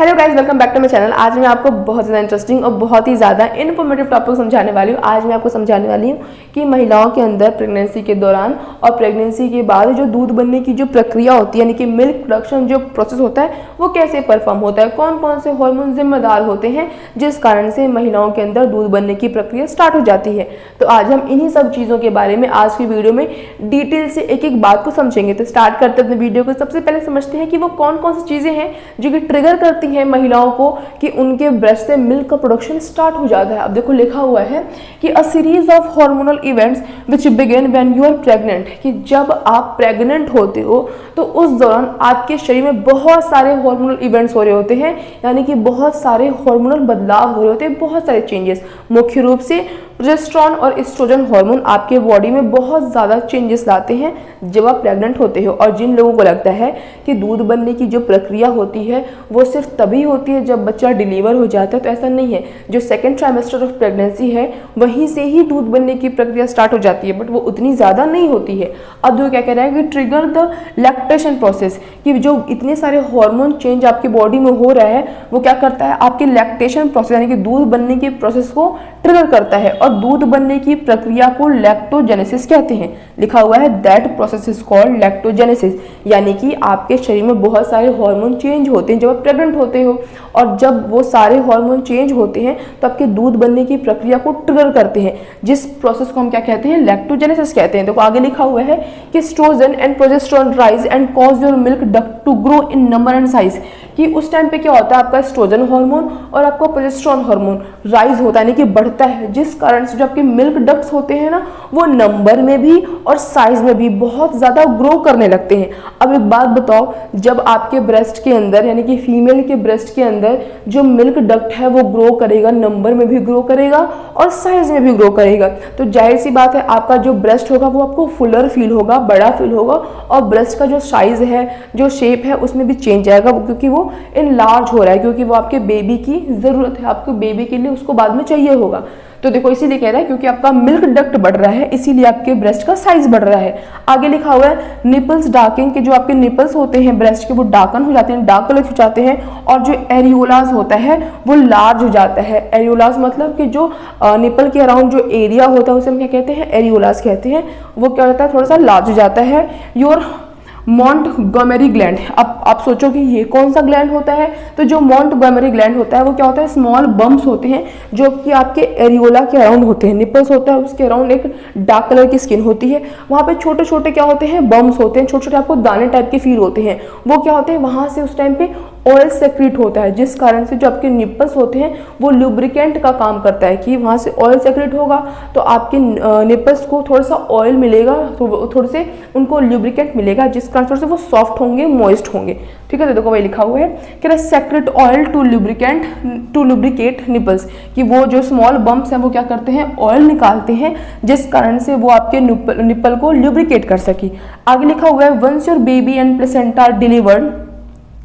Hello guys, welcome back to my channel. आज मैं आपको बहुत ज़्यादा इंटरेस्टिंग और बहुत ही ज़्यादा इन्फॉर्मेटिव टॉपिक समझाने वाली हूँ। आज मैं आपको समझाने वाली हूँ कि महिलाओं के अंदर प्रेगनेंसी के दौरान और प्रेगनेंसी के बाद जो दूध बनने की जो प्रक्रिया होती है, यानी कि मिल्क प्रोडक्शन जो प्रोसेस होता है, वो कैसे परफॉर्म होता है, कौन कौन से हार्मोन जिम्मेदार होते हैं जिस कारण से महिलाओं के अंदर दूध बनने की प्रक्रिया स्टार्ट हो जाती है। तो आज हम इन्हीं सब चीज़ों के बारे में आज की वीडियो में डिटेल से एक एक बात को समझेंगे। तो स्टार्ट करते अपने वीडियो को। सबसे पहले समझते हैं कि वो कौन कौन सी चीज़ें हैं जो कि ट्रिगर करती हैं महिलाओं को कि उनके ब्रेस्ट से मिल्क का प्रोडक्शन स्टार्ट हो जाता है। अब देखो लिखा हुआ है कि a series of hormonal events which begin when you are pregnant, कि जब आप प्रेग्नेंट होते हो तो उस दौरान आपके शरीर में बहुत सारे हार्मोनल इवेंट्स हो रहे होते हैं, यानी कि बहुत सारे हार्मोनल बदलाव हो रहे होते हैं, बहुत सारे चेंजेस। मुख्य रूप से प्रोजेस्टेरोन और एस्ट्रोजन हार्मोन आपके बॉडी में बहुत ज़्यादा चेंजेस लाते हैं जब आप प्रेग्नेंट होते हो। और जिन लोगों को लगता है कि दूध बनने की जो प्रक्रिया होती है वो सिर्फ तभी होती है जब बच्चा डिलीवर हो जाता है, तो ऐसा नहीं है। जो सेकेंड ट्राइमेस्टर ऑफ प्रेगनेंसी है वहीं से ही दूध बनने की प्रक्रिया स्टार्ट हो जाती है, बट वो उतनी ज़्यादा नहीं होती है। अब जो क्या कह रहा है कि ट्रिगर द लैक्टेशन प्रोसेस, कि जो इतने सारे हार्मोन चेंज आपकी बॉडी में हो रहा है वो क्या करता है, आपके लैक्टेशन प्रोसेस यानी कि दूध बनने के प्रोसेस को ट्रिगर करता है। और दूध बनने की प्रक्रिया को लैक्टोजेनेसिस कहते हैं। लिखा हुआ है दैट प्रोसेस इज कॉल्ड लैक्टोजेनेसिस, यानी कि आपके शरीर में बहुत सारे हार्मोन चेंज होते हैं जब आप प्रेग्नेंट होते हो, और जब वो सारे हार्मोन चेंज होते हैं तो आपके दूध बनने की प्रक्रिया को ट्रिगर करते हैं, जिस प्रोसेस को हम क्या कहते हैं, लैक्टोजेनेसिस कहते हैं। देखो आगे लिखा हुआ है कि estrogen and progesterone rise and cause your milk duct to grow in number and size, कि उस टाइम पे क्या होता है, आपका एस्ट्रोजन हार्मोन और आपका प्रोजेस्टेरोन हार्मोन राइज होता है यानी कि बढ़ता है, जिस कारण से जो आपके मिल्क डक्ट्स होते हैं ना वो नंबर में भी और साइज में भी बहुत ज़्यादा ग्रो करने लगते हैं। अब एक बात बताओ, जब आपके ब्रेस्ट के अंदर यानी कि फीमेल के ब्रेस्ट के अंदर जो मिल्क डक्ट है वो ग्रो करेगा, नंबर में भी ग्रो करेगा और साइज में भी ग्रो करेगा, तो जाहिर सी बात है आपका जो ब्रेस्ट होगा वो आपको फुलर फील होगा, बड़ा फील होगा, और ब्रेस्ट का जो साइज है, जो शेप है, उसमें भी चेंज आएगा, क्योंकि वो इनलार्ज हो रहा है, क्योंकि वो आपके बेबी की ज़रूरत है, आपको बेबी के लिए उसको बाद में चाहिए होगा। तो देखो इसीलिए कह रहा है क्योंकि आपका मिल्क डक्ट बढ़ रहा है, इसीलिए आपके ब्रेस्ट का साइज बढ़ रहा है। आगे लिखा हुआ है निपल्स डार्किंग, के जो आपके निपल्स होते हैं ब्रेस्ट के वो डार्कन हो जाते हैं, डार्क कलर हो जाते हैं, और जो एरियोलाज होता है वो लार्ज हो जाता है। एरियोलाज मतलब कि जो निपल के अराउंड जो एरिया होता है उसे हम क्या कहते हैं, एरियोलाज कहते हैं, वो क्या होता है, थोड़ा सा लार्ज हो जाता है। योर मोंटगोमेरी ग्लैंड, अब आप सोचो कि ये कौन सा ग्लैंड होता है, तो जो मोंटगोमेरी ग्लैंड होता है वो क्या होता है, स्मॉल बम्प्स होते हैं जो कि आपके एरियोला के अराउंड होते हैं। निपल्स होता है उसके अराउंड एक डार्क कलर की स्किन होती है, वहाँ पे छोटे छोटे क्या होते हैं, बम्प्स होते हैं, छोटे छोटे आपको दाने टाइप के फील होते हैं। वो क्या होते हैं, वहाँ से उस टाइम पे ऑयल सेक्रेट होता है, जिस कारण से जो आपके निपल्स होते हैं वो लुब्रिकेंट का काम करता है, कि वहाँ से ऑयल सेक्रेट होगा तो आपके निपल्स को थोड़ा सा ऑयल मिलेगा, तो थोड़े से उनको लुब्रिकेंट मिलेगा, जिस कारण से वो सॉफ्ट होंगे, मॉइस्ट होंगे। ठीक है, तो देखो वही लिखा हुआ है कि secrete oil to lubricate nipples, कि वो जो स्मॉल बम्प्स हैं वो क्या करते हैं, ऑयल निकालते हैं, जिस कारण से वो आपके निपल को लुब्रिकेट कर सके। आगे लिखा हुआ है once your baby and placenta are delivered,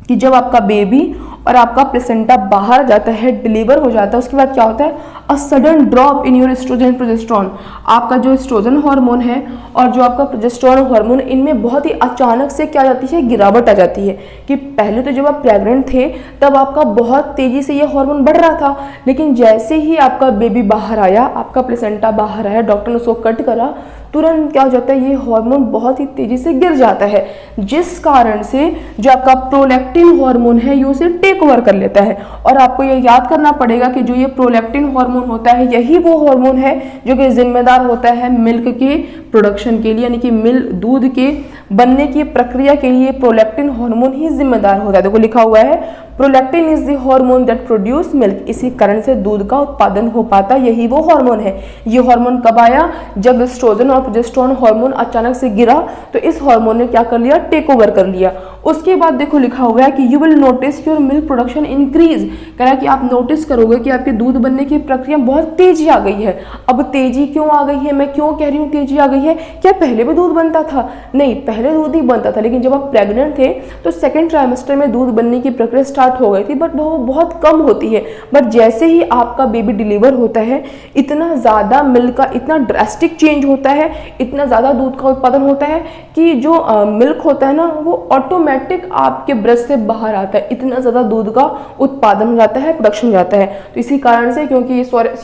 कि जब आपका बेबी और आपका प्लेसेंटा बाहर जाता है, डिलीवर हो जाता है, उसके बाद क्या होता है, a sudden drop in your estrogen progesterone, आपका जो एस्ट्रोजन हार्मोन है और जो आपका प्रोजेस्टेरोन हार्मोन, इनमें बहुत ही अचानक से क्या जाती है, गिरावट आ जाती है। कि पहले तो जब आप प्रेग्नेंट थे तब आपका बहुत तेज़ी से ये हार्मोन बढ़ रहा था, लेकिन जैसे ही आपका बेबी बाहर आया, आपका प्लेसेंटा बाहर आया, डॉक्टर ने उसको कट करा, तुरंत क्या हो जाता है, ये हार्मोन बहुत ही तेज़ी से गिर जाता है, जिस कारण से जो आपका प्रोलैक्टिन हार्मोन है ये उसे टेक ओवर कर लेता है। और आपको ये याद करना पड़ेगा कि जो ये प्रोलैक्टिन हार्मोन होता है यही वो हार्मोन है जो कि जिम्मेदार होता है मिल्क के प्रोडक्शन के लिए, यानी कि दूध के बनने की प्रक्रिया के लिए प्रोलैक्टिन हार्मोन ही जिम्मेदार होता है। देखो लिखा हुआ है prolactin is the hormone that produce milk, इसी कारण से दूध का उत्पादन हो पाता, यही वो हार्मोन है। ये हार्मोन कब आया, जब एस्ट्रोजन और प्रोजेस्टेरोन हार्मोन अचानक से गिरा, तो इस हार्मोन ने क्या कर लिया, टेक ओवर कर लिया। उसके बाद देखो लिखा हुआ है कि you will notice your milk production increase, कह रहा है कि आप नोटिस करोगे कि आपके दूध बनने की प्रक्रिया बहुत तेजी आ गई है। अब तेजी क्यों आ गई है, मैं क्यों कह रही हूँ तेजी आ गई है, क्या पहले भी दूध बनता था, नहीं पहले दूध ही बनता था, लेकिन जब आप प्रेग्नेंट थे तो सेकेंड ट्राइमेस्टर में दूध बनने की प्रक्रिया स्टार्ट हो गई थी, बट वो बहुत कम होती है। बट जैसे ही आपका बेबी डिलीवर होता है, इतना ज़्यादा मिल्क का इतना ड्रास्टिक चेंज होता है, इतना ज़्यादा दूध का उत्पादन होता है कि जो मिल्क होता है ना वो ऑटोमेटिक ऑटोमेटिक आपके ब्रेस्ट से बाहर आता है, इतना ज़्यादा दूध का उत्पादन हो जाता है, प्रोडक्शन हो जाता है। तो इसी कारण से, क्योंकि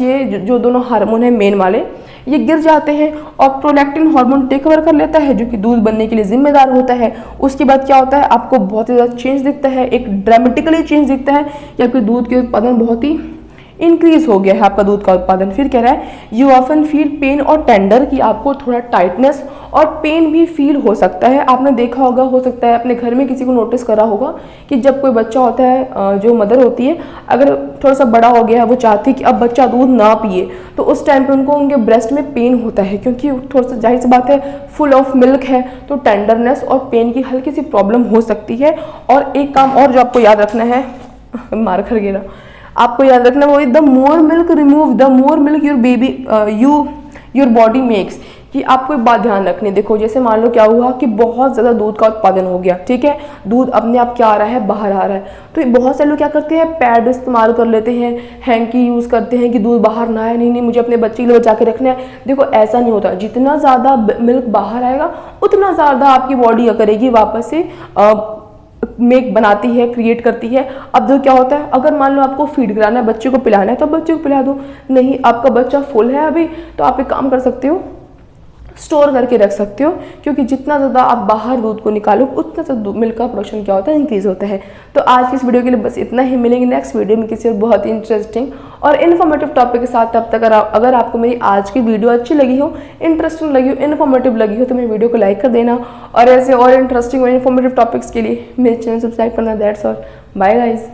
ये जो दोनों हार्मोन है मेन वाले, ये गिर जाते हैं और प्रोलैक्टिन हार्मोन टेक ओवर कर लेता है, जो कि दूध बनने के लिए जिम्मेदार होता है। उसके बाद क्या होता है, आपको बहुत ही ज़्यादा चेंज दिखता है, एक ड्रामेटिकली चेंज दिखता है, या फिर दूध के उत्पादन बहुत ही इंक्रीज हो गया है आपका दूध का उत्पादन। फिर कह रहा है यू ऑफन फील पेन और टेंडर, कि आपको थोड़ा टाइटनेस और पेन भी फील हो सकता है। आपने देखा होगा, हो सकता है अपने घर में किसी को नोटिस करा होगा कि जब कोई बच्चा होता है, जो मदर होती है, अगर थोड़ा सा बड़ा हो गया है, वो चाहती है कि अब बच्चा दूध ना पिए, तो उस टाइम पे उनको उनके ब्रेस्ट में पेन होता है, क्योंकि थोड़ा सा जाहिर सी बात है फुल ऑफ मिल्क है, तो टेंडरनेस और पेन की हल्की सी प्रॉब्लम हो सकती है। और एक काम और जो आपको याद रखना है मार कर गिरा, आपको याद रखना वो the more milk remove the more milk your baby your body makes, कि आपको एक बात ध्यान रखनी। देखो जैसे मान लो क्या हुआ कि बहुत ज़्यादा दूध का उत्पादन हो गया, ठीक है, दूध अपने आप क्या आ रहा है, बाहर आ रहा है, तो बहुत से लोग क्या करते हैं, पैड इस्तेमाल कर लेते हैं, हैंकी यूज़ करते हैं कि दूध बाहर ना आए, नहीं मुझे अपने बच्चे के लिए बचा के रखना है। देखो ऐसा नहीं होता, जितना ज़्यादा मिल्क बाहर आएगा उतना ज़्यादा आपकी बॉडी क्या करेगी, वापस से मेक बनाती है, क्रिएट करती है। अब जो क्या होता है, अगर मान लो आपको फीड कराना है, बच्चे को पिलाना है, तो बच्चे को पिला दो, नहीं आपका बच्चा फुल है अभी, तो आप एक काम कर सकते हो, स्टोर करके रख सकते हो, क्योंकि जितना ज़्यादा आप बाहर दूध को निकालो उतना ज़्यादा मिल्क का प्रोडक्शन क्या होता है, इंक्रीज होता है। तो आज की इस वीडियो के लिए बस इतना ही, मिलेंगे नेक्स्ट वीडियो में किसी और बहुत ही इंटरेस्टिंग और इन्फॉर्मेटिव टॉपिक के साथ। तब तक अगर आपको मेरी आज की वीडियो अच्छी लगी हो, इंटरेस्टिंग लगी हो, इन्फॉर्मेटिव लगी हो, तो मेरी वीडियो को लाइक कर देना, और ऐसे और इंटरेस्टिंग और इन्फॉर्मेटिव टॉपिक्स के लिए मेरे चैनल सब्सक्राइब करना। That's all, bye guys.